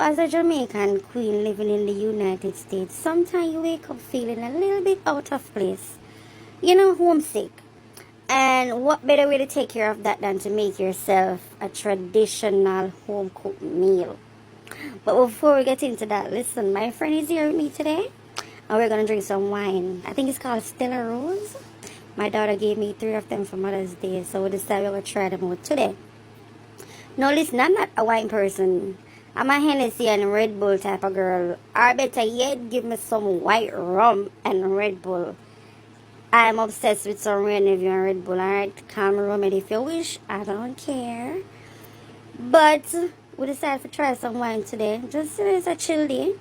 as a Jamaican queen living in the United States, sometimes you wake up feeling a little bit out of place. You know, homesick. And what better way to take care of that than to make yourself a traditional home cooked meal? But before we get into that, listen, my friend is here with me today, and we're gonna drink some wine. I think it's called Stella Rose. My daughter gave me 3 of them for Mother's Day, so we decided we're gonna try them out today. No, listen, I'm not a wine person. I'm a Hennessy and Red Bull type of girl. Or better yet, give me some white rum and Red Bull. I'm obsessed with some Reneview and Red Bull. Alright, calm rum it if you wish. I don't care. But we decided to try some wine today. Just it's a chill day.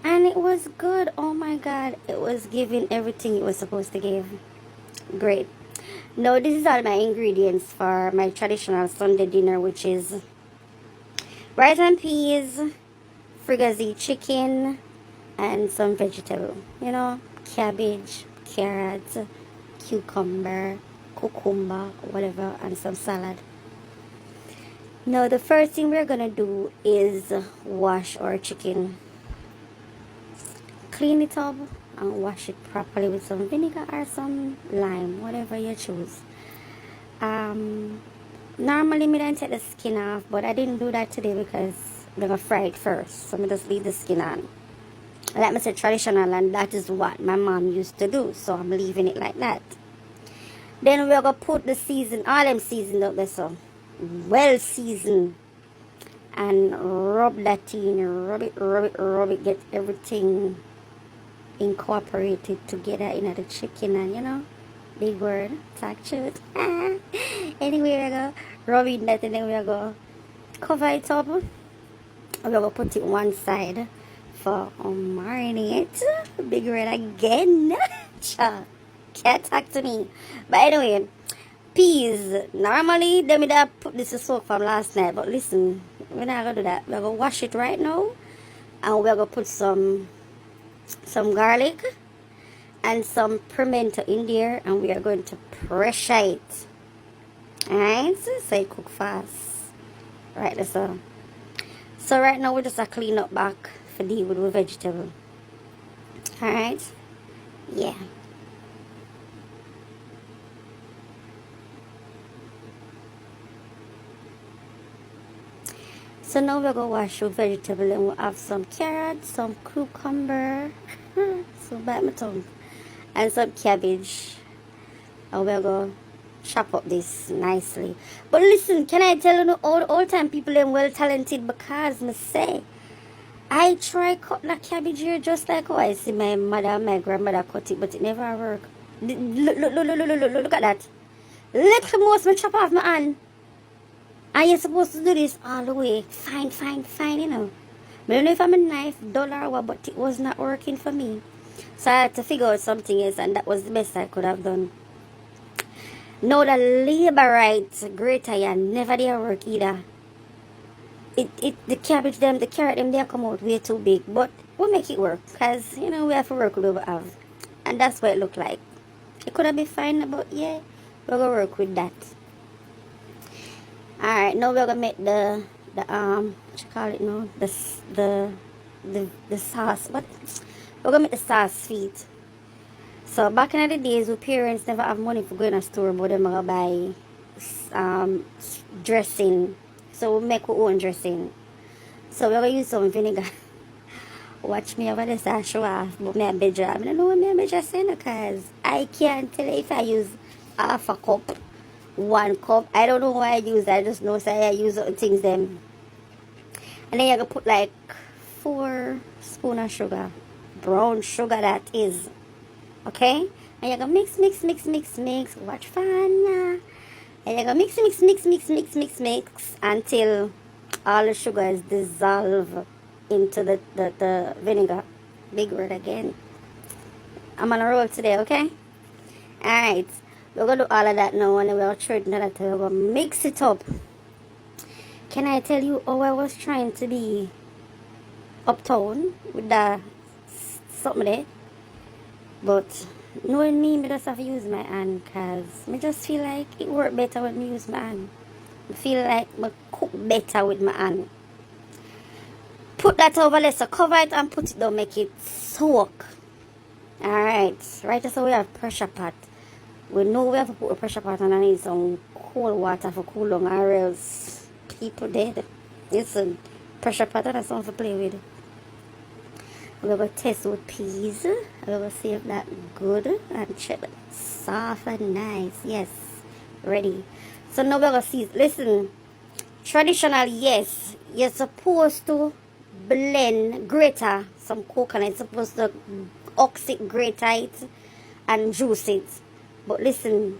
And it was good. Oh my god. It was giving everything it was supposed to give. Great. Now this is all my ingredients for my traditional Sunday dinner, which is rice and peas, fricassee chicken, and some vegetable. You know, cabbage, carrots, cucumber, whatever, and some salad. Now the first thing we're gonna do is wash our chicken. Clean it up and wash it properly with some vinegar or some lime, whatever you choose. Normally me don't take the skin off, but I didn't do that today because I'm gonna fry it first, so I just leave the skin on. Like I said, traditional, and that is what my mom used to do, so I'm leaving it like that. Then we're gonna put the season, all them seasoned up there, so well seasoned, and rub that in, rub it, get everything incorporated together in the chicken, and you know, big word, talk truth. Anyway, we're gonna rub in that, and then we're gonna cover it up. We're gonna put it one side for marinate. Big red again. Can't talk to me. But anyway, peas. Normally, they would have put this to soak from last night. But listen, we're not gonna do that. We're gonna wash it right now, and we're gonna put some garlic and some pimento in there, and we are going to pressure it. Alright, so it cook fast. Right, that's all. So right now we just a clean up back for deal with the vegetable. Alright, yeah. So now we're gonna wash the vegetable, and we'll have some carrots, some cucumber, so bite my tongue, and some cabbage. And we're gonna chop up this nicely. But listen, can I tell you, all time people are well talented, because me say I try cut that cabbage here just like how I see my mother and my grandmother cut it, but it never work. Look at that. Little most me chop off my hand. And you're supposed to do this all the way. Fine, you know. I don't know if I'm a knife, dull or what, but it was not working for me. So I had to figure out something else, and that was the best I could have done. No, the labor rights, great iron, never did work either. The cabbage them, the carrot them, they come out way too big. But we'll make it work, because, you know, we have to work with what we have. And that's what it looked like. It could have been fine, but yeah, we're going to work with that. Alright, now we're going to make the what you call it now? The sauce. What? We're going to make the sauce sweet. So back in the days, our parents never have money for going to the store, but they're going to buy dressing. So we make our own dressing. So we're going to use some vinegar. Watch me over this, I show off, but me a better. I don't know what me a better saying, because I can't tell if I use half a cup, 1 cup. I don't know why I use that. I just know say I use other things them. And then you're going to put like 4 spoons of sugar. Brown sugar that is. Okay, and you're gonna mix. Watch fun. And you're gonna mix until all the sugar is dissolved into the vinegar. Big word again. I'm on a roll today, okay? Alright, we're gonna do all of that now, and then we'll throw it in that. We're gonna mix it up. Can I tell you how I was trying to be uptown with the something there? But knowing me, I just have to use my hand, because I just feel like it work better when I use my hand. I feel like I cook better with my hand. put that over there, so cover it and put it down, make it soak. Alright, right, so we have pressure pot. We know we have to put a pressure pot and I need some cold water for cool down, or else people dead. Listen, pressure pot, that's something to play with. We're going to test with peas. We're going to see if that's good and check it. Soft and nice. Yes, ready. So now we're going to see. Listen, traditional, yes, you're supposed to blend, grater some coconut. You're supposed to ox it, grate it, and juice it. But listen,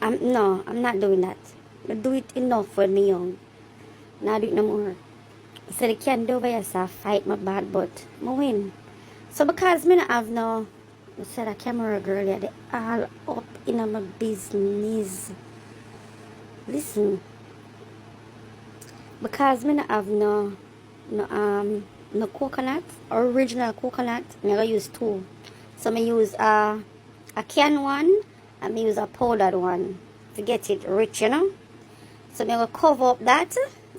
I'm not doing that. I do it enough when me young. Not do it no more. So the candy over here so fight my bad, but I win. So because me not have no, I said a camera girl here, they all up in my business. Listen, because me not have no coconut, original coconut, I'm gonna use two. So I use a canned one and I use a powdered one to get it rich, you know. So I'm gonna cover up that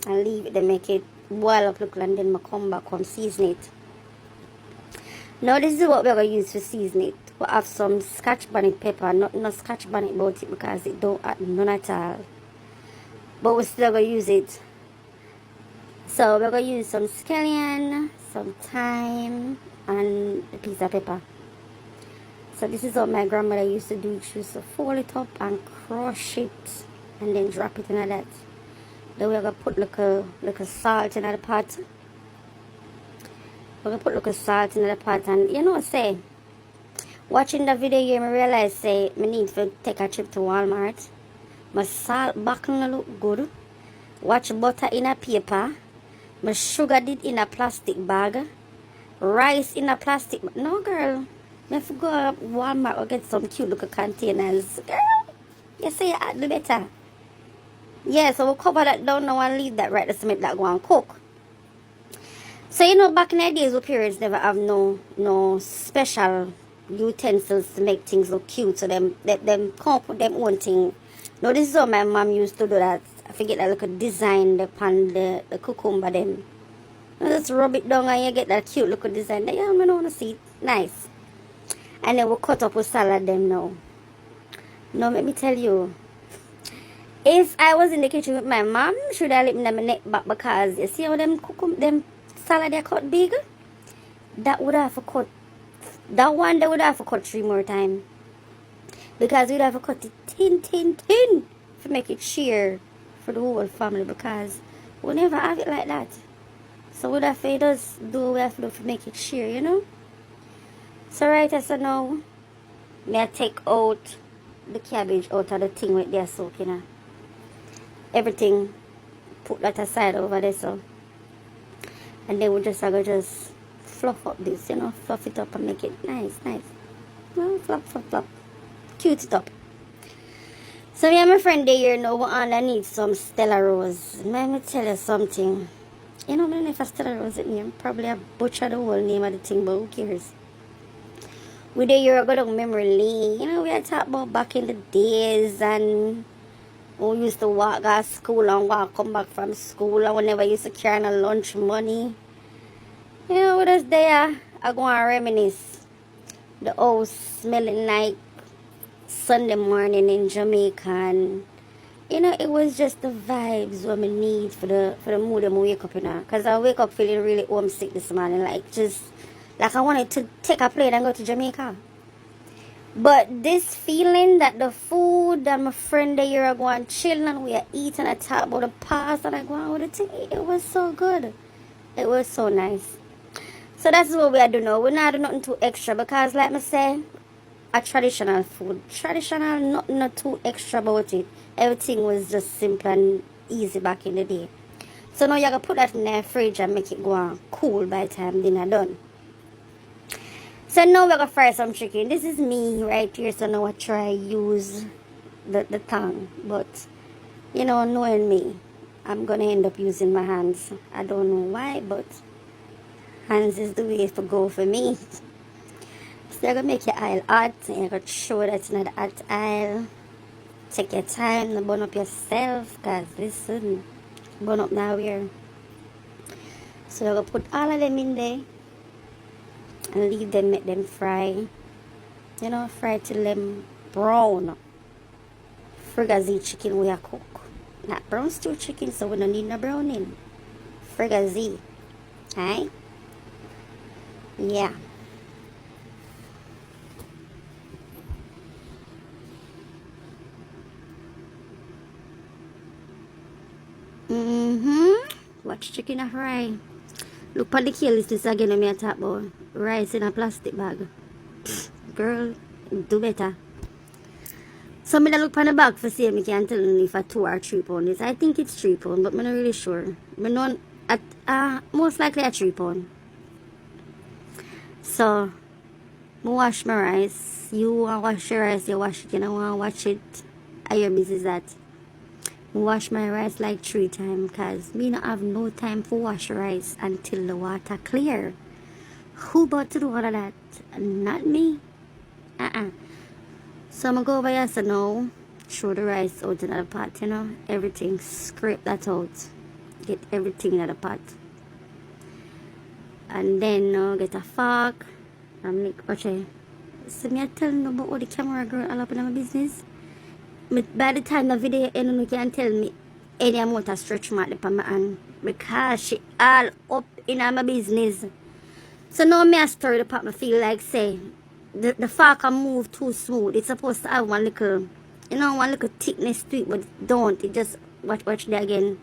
and leave it to make it boil up, look, and then I come back and season it. Now this is what we're going to use to season it. We have some scotch bonnet pepper, not no scotch bonnet about it because it don't add none at all. But we're still going to use it. So we're going to use some scallion, some thyme, and a piece of pepper. So this is what my grandmother used to do. She used to fold it up and crush it and then drop it in that. Then we're going to put like a salt in the pot. We're going to put like a salt in the pot. And you know, say, watching the video here, I realize, say, I need to take a trip to Walmart. My salt backling look good. Watch butter in a paper. My sugar did in a plastic bag. Rice in a plastic bag. No, girl. I have to go to Walmart or get some cute little containers. Girl, you say you do better. Yeah, so we'll cover that down now and leave that right to make that go and cook. So you know, back in the days, we parents never have no special utensils to make things look cute. So them can't put them own thing. No, this is how my mom used to do that. I forget that little design upon the cucumber them. You just rub it down and you get that cute little design. Yeah, I don't want to see it. Nice. And then we'll cut up with salad them now. Now let me tell you. If I was in the kitchen with my mom, should I let me my neck back because you see how them salad they cut big? That would have to cut. That one they would have to cut 3 more times. Because we'd have to cut it thin to make it sheer for the whole family because we never have it like that. So we'd have to just do what we have to do to make it sheer, you know? So right so now, I take out the cabbage out of the thing with their soaking in. Everything, put that aside over there, so. And then we just fluff up this, you know, fluff it up and make it nice. Well, flop. Cute it up. So me and my friend there, you know, we all need some Stella Rose. Let me tell you something. You know, I don't know if a Stella Rose is name. Probably I butchered the whole name of the thing, but who cares? We there, you're going to memory lane. You know, we had talked about back in the days and we used to walk out of school and come back from school and we never used to carry no lunch money. You know, we just there, I go and reminisce. The house smelling like Sunday morning in Jamaica and, you know, it was just the vibes what I need for the mood of me wake up, you know. Because I wake up feeling really homesick this morning, like I wanted to take a plane and go to Jamaica. But this feeling that the food that my friend the year ago and chilling and we are eating and talk about the past and I go on with the thing, it was so good. It was so nice. So that's what we are doing now. We're not doing nothing too extra because like I say, a traditional food. Traditional, not too extra about it. Everything was just simple and easy back in the day. So now you're going to put that in the fridge and make it go on cool by the time dinner done. So now we're going to fry some chicken. This is me right here. So now I try use the tongue. But, you know, knowing me, I'm going to end up using my hands. I don't know why, but hands is the way to go for me. So you're going to make your oil hot. And you're going to show that it's not hot oil. Take your time to burn up yourself. Because listen, burn up now here. So you're gonna put all of them in there and leave them, make them fry. You know, fry till them brown. Frigassy chicken we are cook. Not brown stew chicken, so we don't need no browning. Frigassy. Alright? Yeah. Watch chicken a fry. Look at the carelessness again when I talk about rice in a plastic bag. Girl, do better. So me look on the bag for see me can tell me if a 2 or 3 pound. I think it's 3 pound, but I'm not really sure. Me know at most likely a 3 pound. So I wash my rice. You want wash your rice, you wash it. You don't want to watch it. Are your business that? I wash my rice like 3 times because me not have no time for wash rice until the water clear. Who about to do all of that? Not me. So I'm going to go over here so now, throw the rice out in the pot, you know, everything, scrape that out, get everything in the pot. And then get a fork, and make, okay, so me I tell you about how the camera girl all up in my business. By the time the video end, you can tell me any amount of stretch mark upon my hand, because she all up in my business. So now me I stir the pot, I feel like say, the fork can move too smooth. It's supposed to have one little, you know, one little thickness to it, but it don't. It just, watch that again.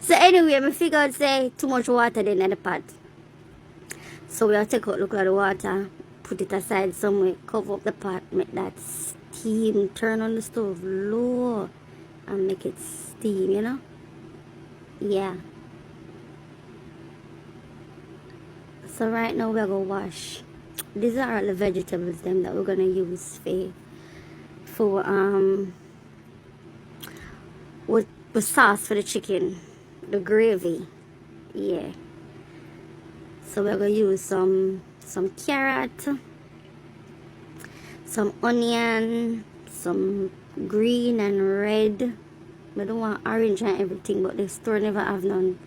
So anyway, I figured say too much water then in the pot. So we'll take out look at the water, put it aside somewhere, cover up the pot, make that steam, turn on the stove low, and make it steam, you know? Yeah. So right now we're going to wash. These are all the vegetables them that we're gonna use for with sauce for the chicken, the gravy. Yeah. So we're gonna use some carrot, some onion, some green and red. We don't want orange and everything, but the store never have none.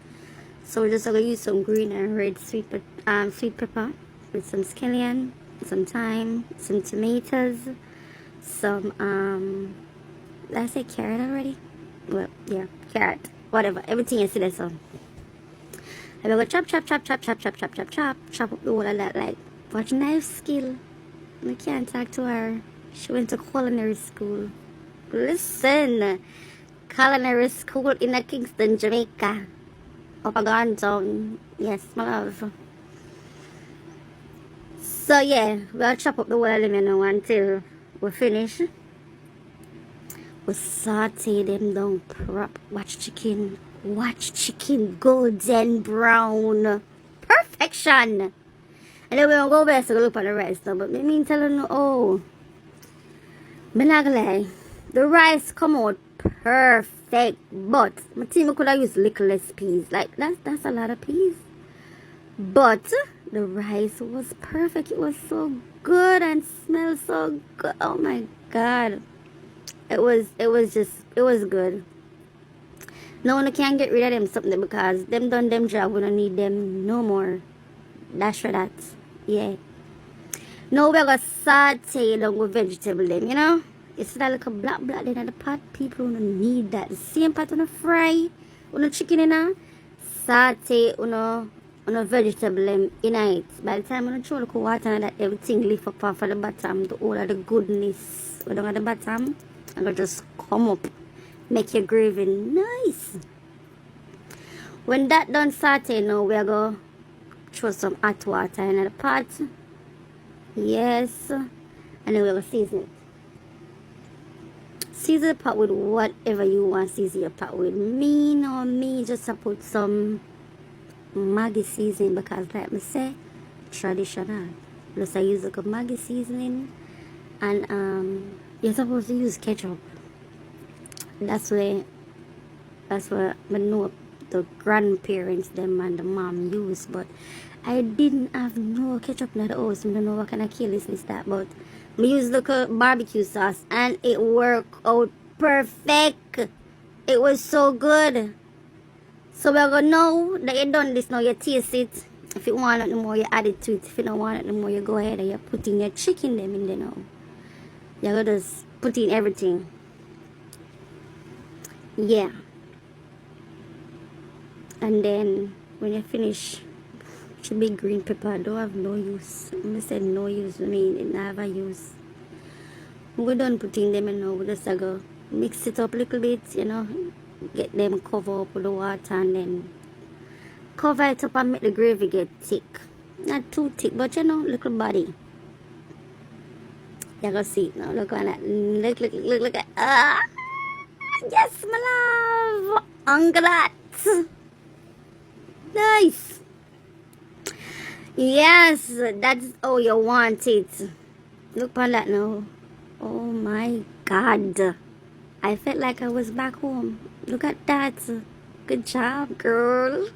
So we're just gonna use some green and red sweet pepper. With some scallion, some thyme, some tomatoes, some did I say carrot already? Well, yeah, carrot, whatever, everything is there. So I'm gonna chop up the whole of that. Like, watch knife skill. I can't talk to her. She went to culinary school. Listen, culinary school in Kingston, Jamaica. Up a gun zone. Yes, my love. So yeah, we'll chop up the whole of them, you know, until we finish. We saute them down prop. Watch chicken golden brown. Perfection. And then we'll go back to look at the rice now. But me mean telling you, oh, me not gonna lie, the rice come out perfect. But my team could have used little less peas. Like that's a lot of peas. But the rice was perfect. It was so good and smelled so good. Oh my god. It was good. No one can get rid of them something because them done them job. We don't need them no more. That's for that. Yeah. Now we're gonna saute down with vegetable them, you know? It's that little black in the pot. People don't need that. The same pot on the fry, on the chicken in there. Saute on a vegetable in it. By the time I throw the water and that everything lift up off of the bottom, the all of the goodness down at the bottom, and it'll just come up, make your gravy nice. When that done saute, now we're gonna throw some hot water in the pot. Yes, and then we're gonna season it. Season the pot with whatever you want to season your pot with. Me just to put some Maggi seasoning because like me say, traditional. Just I use like a Maggi seasoning, and you're supposed to use ketchup. That's what I know the grandparents them and the mom use, but I didn't have no ketchup in the house. I don't know what kind of carelessness that, but we use local barbecue sauce and it worked out perfect. It was so good. So we're gonna know that you done this now, you taste it. If you want it no more, you add it to it. If you don't want it no more, you go ahead and you put in your chicken them in there now. You're gonna just put in everything. Yeah. And then when you finish, should be green pepper. Don't have no use. I said no use. I mean it never use. We're done putting them in now. We just go mix it up a little bit, you know. Get them cover up with the water and then cover it up and make the gravy get thick. Not too thick, but you know, little body. You go see it now. Look at that. Look at yes, my love. Congrats. Nice. Yes, that's how you want it. Look at that now. Oh my God. I felt like I was back home. Look at that. Good job, girl.